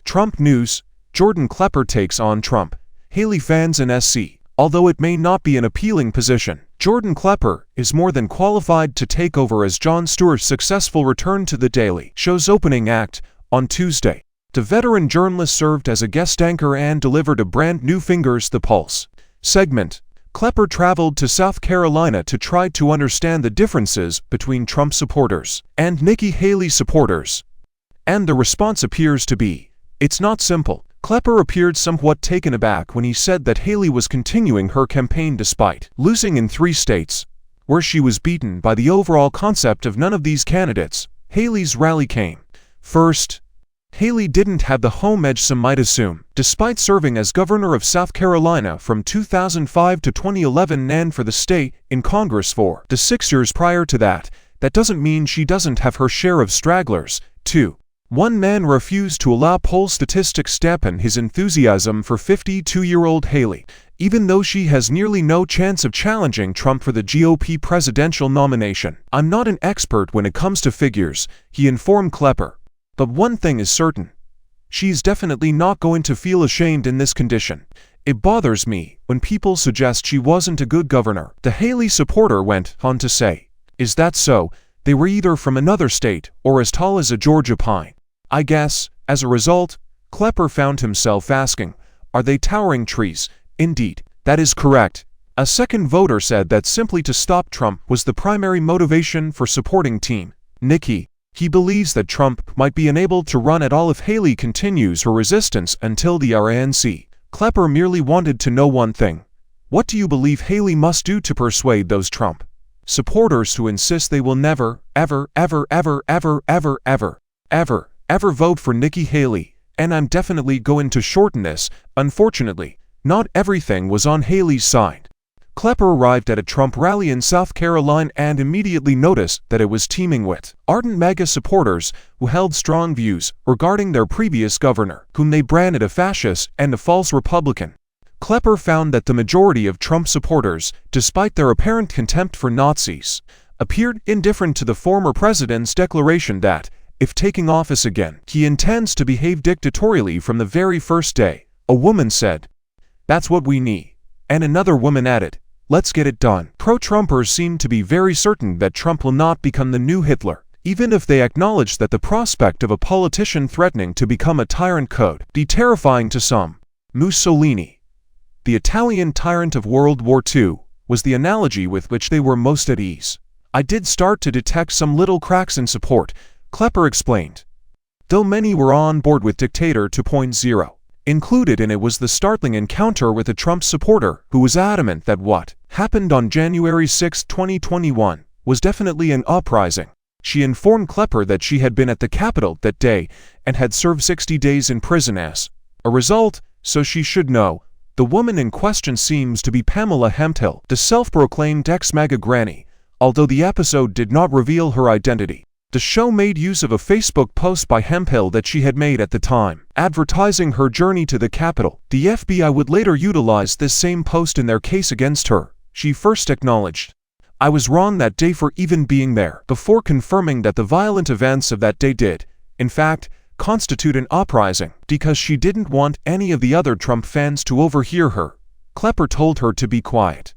Trump news: Jordan Klepper takes on Trump. Haley fans in SC. Although it may not be an appealing position, Jordan Klepper is more than qualified to take over as Jon Stewart's successful return to The Daily Show's opening act on Tuesday. The veteran journalist served as a guest anchor and delivered a brand new Fingers the Pulse segment. Klepper traveled to South Carolina to try to understand the differences between Trump supporters and Nikki Haley supporters. And the response appears to be, it's not simple. Klepper appeared somewhat taken aback when he said that Haley was continuing her campaign despite losing in 3 states, where she was beaten by the overall concept of none of these candidates. Haley's rally came first. Haley didn't have the home edge some might assume, despite serving as governor of South Carolina from 2005 to 2011 and for the state in Congress for the 6 years prior to that. That doesn't mean she doesn't have her share of stragglers, too. One man refused to allow poll statistics dampen his enthusiasm for 52-year-old Haley, even though she has nearly no chance of challenging Trump for the GOP presidential nomination. I'm not an expert when it comes to figures, he informed Klepper. But one thing is certain. She's definitely not going to feel ashamed in this condition. It bothers me when people suggest she wasn't a good governor, the Haley supporter went on to say. Is that so? They were either from another state or as tall as a Georgia pine. I guess, as a result, Klepper found himself asking, are they towering trees? Indeed, that is correct. A second voter said that simply to stop Trump was the primary motivation for supporting Team Nikki. He believes that Trump might be unable to run at all if Haley continues her resistance until the RNC. Klepper merely wanted to know one thing. What do you believe Haley must do to persuade those Trump supporters who insist they will never, ever, ever, ever, ever, ever, ever, ever, ever vote for Nikki Haley? And I'm definitely going to shorten this. Unfortunately, not everything was on Haley's side. Klepper arrived at a Trump rally in South Carolina and immediately noticed that it was teeming with ardent MAGA supporters who held strong views regarding their previous governor, whom they branded a fascist and a false Republican. Klepper found that the majority of Trump supporters, despite their apparent contempt for Nazis, appeared indifferent to the former president's declaration that, if taking office again, he intends to behave dictatorially from the very first day. A woman said, "That's what we need." And another woman added, "Let's get it done." Pro-Trumpers seem to be very certain that Trump will not become the new Hitler, even if they acknowledge that the prospect of a politician threatening to become a tyrant could be terrifying to some. Mussolini, the Italian tyrant of World War II, was the analogy with which they were most at ease. I did start to detect some little cracks in support, Klepper explained. Though many were on board with Dictator 2.0. Included in it was the startling encounter with a Trump supporter who was adamant that what happened on January 6, 2021, was definitely an uprising. She informed Klepper that she had been at the Capitol that day and had served 60 days in prison as a result, so she should know. The woman in question seems to be Pamela Hemphill, the self-proclaimed ex-MAGA granny, although the episode did not reveal her identity. The show made use of a Facebook post by Hemphill that she had made at the time, advertising her journey to the Capitol. The FBI would later utilize this same post in their case against her. She first acknowledged, "I was wrong that day for even being there," before confirming that the violent events of that day did, in fact, constitute an uprising, because she didn't want any of the other Trump fans to overhear her. Klepper told her to be quiet.